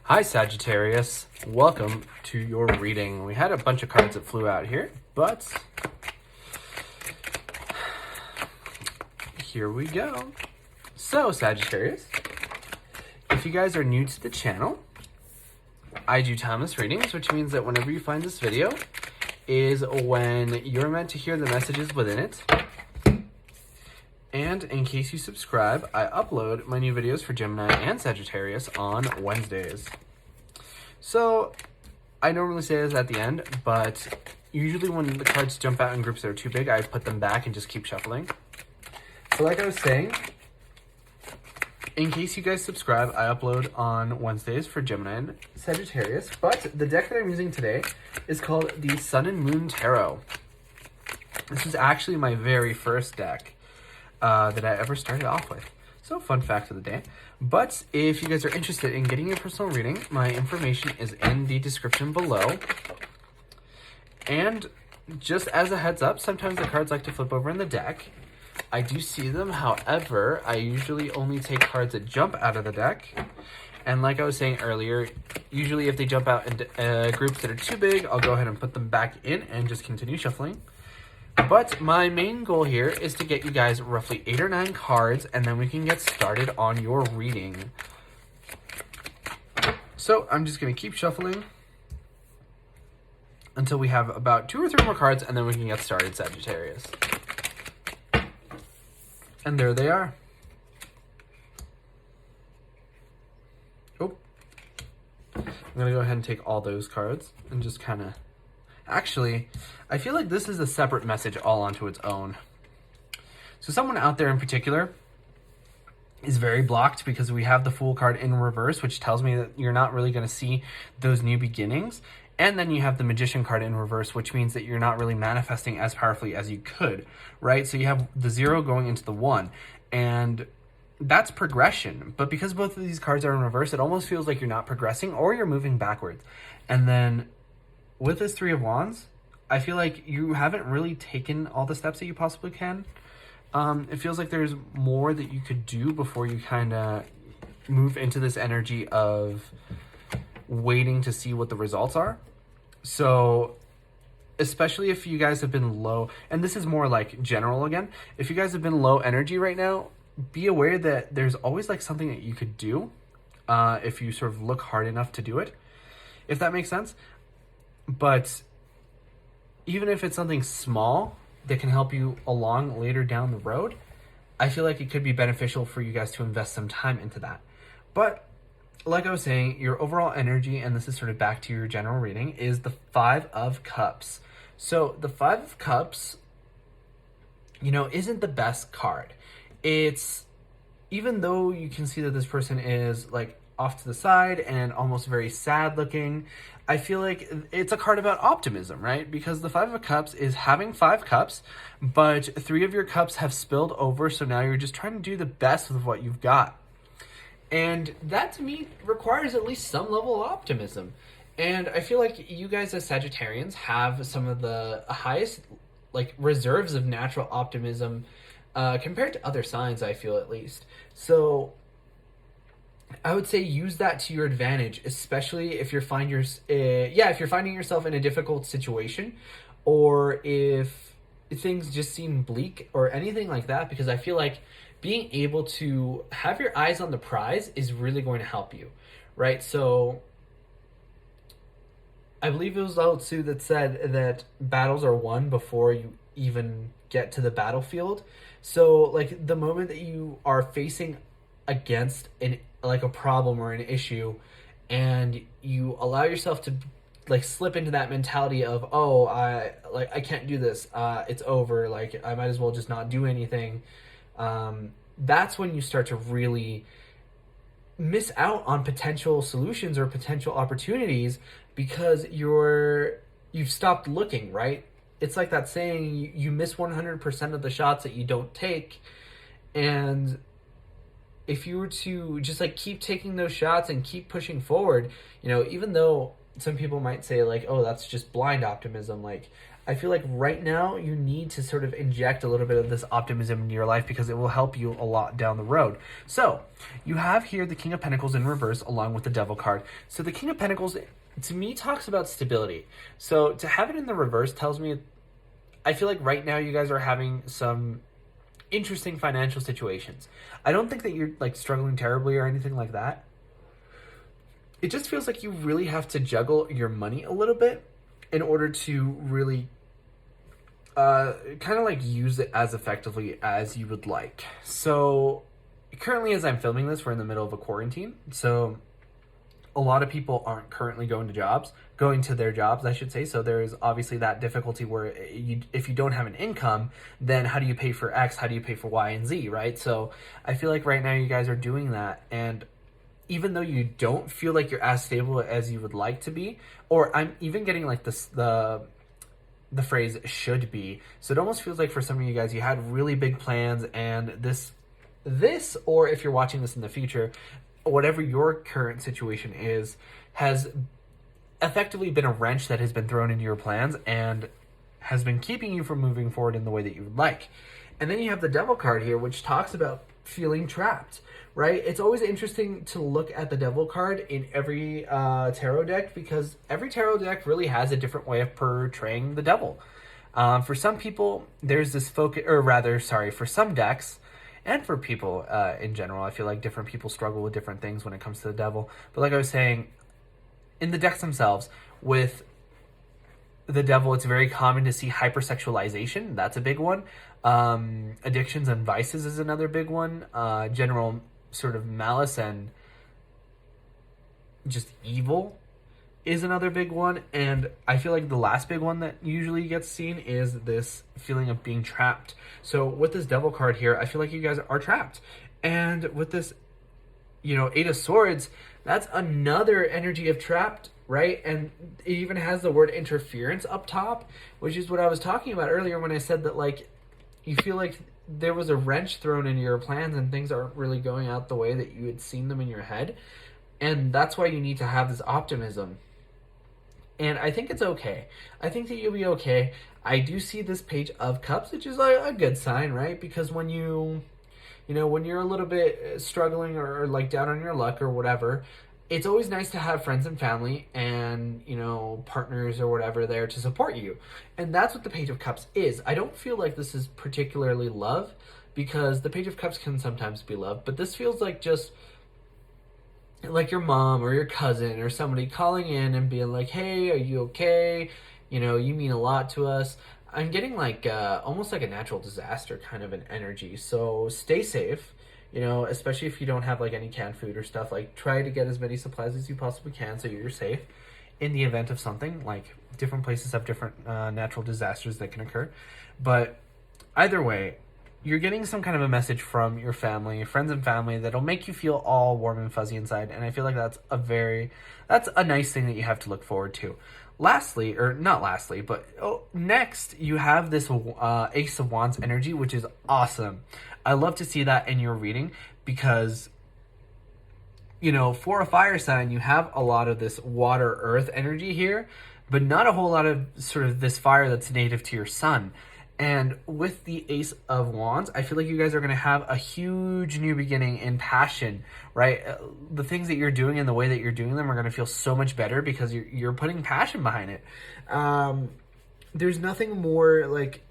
Hi Sagittarius, welcome to your reading. We had a bunch of cards that flew out here, but here we go. So Sagittarius, if you guys are new to the channel, I do timeless readings, which means that whenever you find this video is when you're meant to hear the messages within it. And in case you subscribe, I upload my new videos for Gemini and Sagittarius on Wednesdays. So I normally say this at the end, but usually when the cards jump out in groups that are too big, I put them back and just keep shuffling. So like I was saying, in case you guys subscribe, I upload on Wednesdays for Gemini and Sagittarius, but the deck that I'm using today is called the Sun and Moon Tarot. This is actually my very first deck that I ever started off with. So fun fact of the day. But if you guys are interested in getting your personal reading, my information is in the description below. And just as a heads up, sometimes the cards like to flip over in the deck. I do see them, however, I usually only take cards that jump out of the deck. And like I was saying earlier, usually if they jump out in groups that are too big, I'll go ahead and put them back in and just continue shuffling. But my main goal here is to get you guys roughly 8 or 9 cards, and then we can get started on your reading. So I'm just going to keep shuffling until we have about 2 or 3 more cards, and then we can get started, Sagittarius. And there they are. Oh. I'm going to go ahead and take all those cards and just kind of... Actually, I feel like this is a separate message all onto its own. So someone out there in particular is very blocked because we have the Fool card in reverse, which tells me that you're not really going to see those new beginnings. And then you have the Magician card in reverse, which means that you're not really manifesting as powerfully as you could, right? So you have the 0 going into the 1, and that's progression. But because both of these cards are in reverse, it almost feels like you're not progressing or you're moving backwards. And then with this 3 of Wands, I feel like you haven't really taken all the steps that you possibly can. It feels like there's more that you could do before you kind of move into this energy of waiting to see what the results are. So especially if you guys have been low, and this is more like general again, if you guys have been low energy right now, be aware that there's always like something that you could do if you sort of look hard enough to do it, if that makes sense. But even if it's something small that can help you along later down the road, I feel like it could be beneficial for you guys to invest some time into that. But like I was saying, your overall energy, and this is sort of back to your general reading, is the 5 of Cups. So the 5 of Cups, you know, isn't the best card. It's, even though you can see that this person is like off to the side and almost very sad looking, I feel like it's a card about optimism, right? Because the 5 of Cups is having 5 cups, but 3 of your cups have spilled over, so now you're just trying to do the best with what you've got. And that, to me, requires at least some level of optimism. And I feel like you guys as Sagittarians have some of the highest like reserves of natural optimism compared to other signs, I feel, at least. So I would say use that to your advantage, especially if you're finding yourself in a difficult situation, or if things just seem bleak or anything like that, because I feel like being able to have your eyes on the prize is really going to help you, right? So I believe it was Lao Tzu that said that battles are won before you even get to the battlefield. So like the moment that you are facing against a problem or an issue, and you allow yourself to like slip into that mentality of, oh, I can't do this, it's over, like I might as well just not do anything, that's when you start to really miss out on potential solutions or potential opportunities, because you've stopped looking, right? It's like that saying, you miss 100% of the shots that you don't take. And if you were to just like keep taking those shots and keep pushing forward, you know, even though some people might say like, oh, that's just blind optimism, like I feel like right now you need to sort of inject a little bit of this optimism into your life because it will help you a lot down the road. So you have here the King of Pentacles in reverse along with the Devil card. So the King of Pentacles, to me, talks about stability. So to have it in the reverse tells me, I feel like right now you guys are having some interesting financial situations. I don't think that you're like struggling terribly or anything like that. It just feels like you really have to juggle your money a little bit in order to really kind of like use it as effectively as you would like. So currently, as I'm filming this, we're in the middle of a quarantine. So a lot of people aren't currently going to their jobs, I should say. So there is obviously that difficulty where if you don't have an income, then how do you pay for X? How do you pay for Y and Z, right? So I feel like right now you guys are doing that. And even though you don't feel like you're as stable as you would like to be, or I'm even getting like the phrase should be. So it almost feels like for some of you guys, you had really big plans and this, or if you're watching this in the future, whatever your current situation is, has effectively been a wrench that has been thrown into your plans and has been keeping you from moving forward in the way that you would like. And then you have the Devil card here, which talks about feeling trapped, right? It's always interesting to look at the Devil card in every tarot deck because every tarot deck really has a different way of portraying the devil. For some people, there's this focus, or rather, sorry, for some decks, and for people in general, I feel like different people struggle with different things when it comes to the devil. But like I was saying, in the decks themselves, with the devil, it's very common to see hypersexualization. That's a big one. Addictions and vices is another big one. General sort of malice and just evil is another big one. And I feel like the last big one that usually gets seen is this feeling of being trapped. So with this Devil card here, I feel like you guys are trapped. And with this, Eight of Swords, that's another energy of trapped, right? And it even has the word interference up top, which is what I was talking about earlier when I said that, like, you feel like there was a wrench thrown into your plans and things aren't really going out the way that you had seen them in your head. And that's why you need to have this optimism. And I think it's okay. I think that you'll be okay. I do see this Page of Cups, which is like a good sign, right? Because when when you're a little bit struggling or like down on your luck or whatever, it's always nice to have friends and family and, partners or whatever there to support you. And that's what the Page of Cups is. I don't feel like this is particularly love because the Page of Cups can sometimes be love, but this feels like just like your mom or your cousin or somebody calling in and being like, hey, are you okay? You mean a lot to us. I'm getting like almost like a natural disaster kind of an energy. So stay safe, especially if you don't have like any canned food or stuff. Like try to get as many supplies as you possibly can so you're safe in the event of something. Like different places have different natural disasters that can occur. But either way, you're getting some kind of a message from your family, friends and family, that'll make you feel all warm and fuzzy inside. And I feel like that's a nice thing that you have to look forward to. Lastly, or not lastly, but next you have this Ace of Wands energy, which is awesome. I love to see that in your reading because, for a fire sign, you have a lot of this water earth energy here, but not a whole lot of sort of this fire that's native to your sun. And with the Ace of Wands, I feel like you guys are going to have a huge new beginning in passion, right? The things that you're doing and the way that you're doing them are going to feel so much better because you're putting passion behind it. There's nothing more like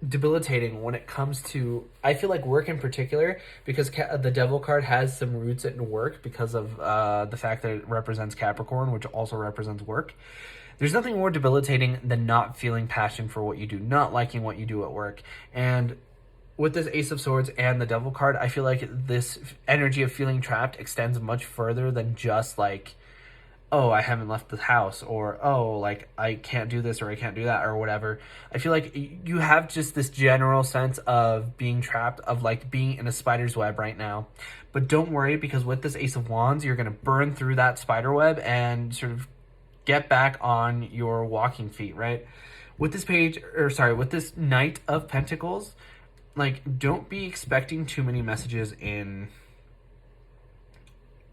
debilitating when it comes to, I feel like, work in particular, because the Devil card has some roots in work because of the fact that it represents Capricorn, which also represents work. There's nothing more debilitating than not feeling passion for what you do, not liking what you do at work. And with this Ace of Swords and the Devil card, I feel like this energy of feeling trapped extends much further than just like, oh, I haven't left the house, or oh, like I can't do this or I can't do that or whatever. I feel like you have just this general sense of being trapped, of like being in a spider's web right now. But don't worry, because with this Ace of Wands, you're going to burn through that spider web and sort of get back on your walking feet, right? With this Knight of Pentacles, like, don't be expecting too many messages in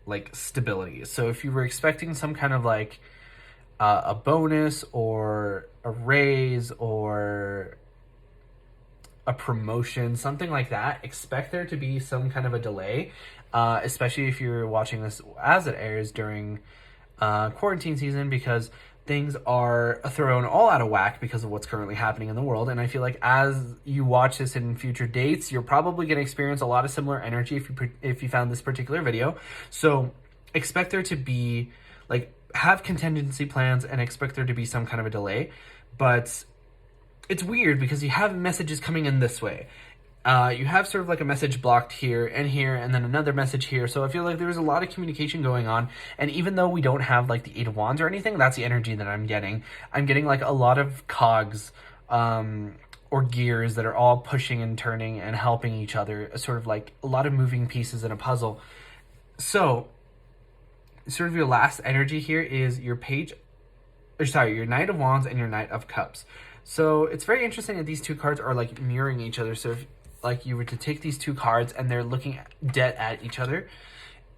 like stability. So if you were expecting some kind of like a bonus or a raise or a promotion, something like that. Expect there to be some kind of a delay, especially if you're watching this as it airs during quarantine season, because things are thrown all out of whack because of what's currently happening in the world. And I feel like as you watch this in future dates, you're probably going to experience a lot of similar energy if you found this particular video. So expect there to be, like, have contingency plans and expect there to be some kind of a delay. But it's weird because you have messages coming in this way. You have sort of like a message blocked here, and then another message here. So I feel like there's a lot of communication going on. And even though we don't have like the Eight of Wands or anything, that's the energy that I'm getting. I'm getting like a lot of cogs or gears that are all pushing and turning and helping each other, sort of like a lot of moving pieces in a puzzle. So sort of your last energy here is your your Knight of Wands and your Knight of Cups. So it's very interesting that these two cards are like mirroring each other. So if like you were to take these two cards and they're looking dead at each other,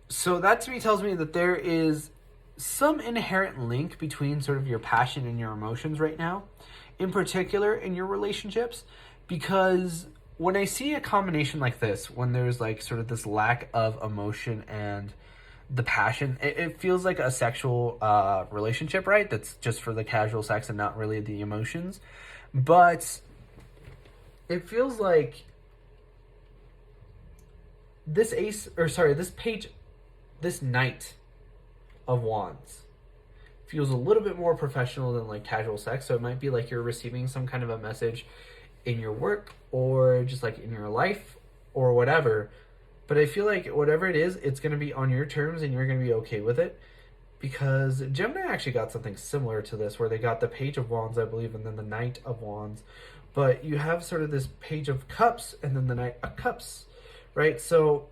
so that to me tells me that there is some inherent link between sort of your passion and your emotions right now, in particular in your relationships. Because when I see a combination like this, when there's like sort of this lack of emotion and the passion, it feels like a sexual relationship, right? That's just for the casual sex and not really the emotions. But it feels like this Knight of Wands feels a little bit more professional than like casual sex. So it might be like you're receiving some kind of a message in your work or just like in your life or whatever. But I feel like whatever it is, it's going to be on your terms and you're going to be okay with it. Because Gemini actually got something similar to this, where they got the Page of Wands, I believe, and then the Knight of Wands. But you have sort of this Page of Cups and then the Knight of Cups, right? So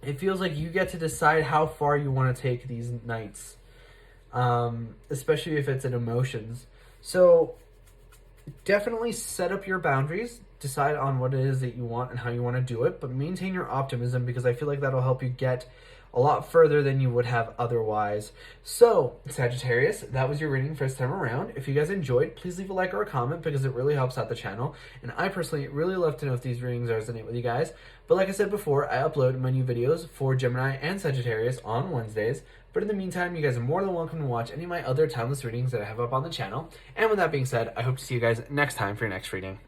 it feels like you get to decide how far you want to take these Knights, especially if it's in emotions. So definitely set up your boundaries, decide on what it is that you want and how you want to do it, but maintain your optimism, because I feel like that'll help you get a lot further than you would have otherwise. So, Sagittarius, that was your reading first time around. If you guys enjoyed, please leave a like or a comment, because it really helps out the channel. And I personally really love to know if these readings resonate with you guys. But like I said before, I upload my new videos for Gemini and Sagittarius on Wednesdays. But in the meantime, you guys are more than welcome to watch any of my other timeless readings that I have up on the channel. And with that being said, I hope to see you guys next time for your next reading.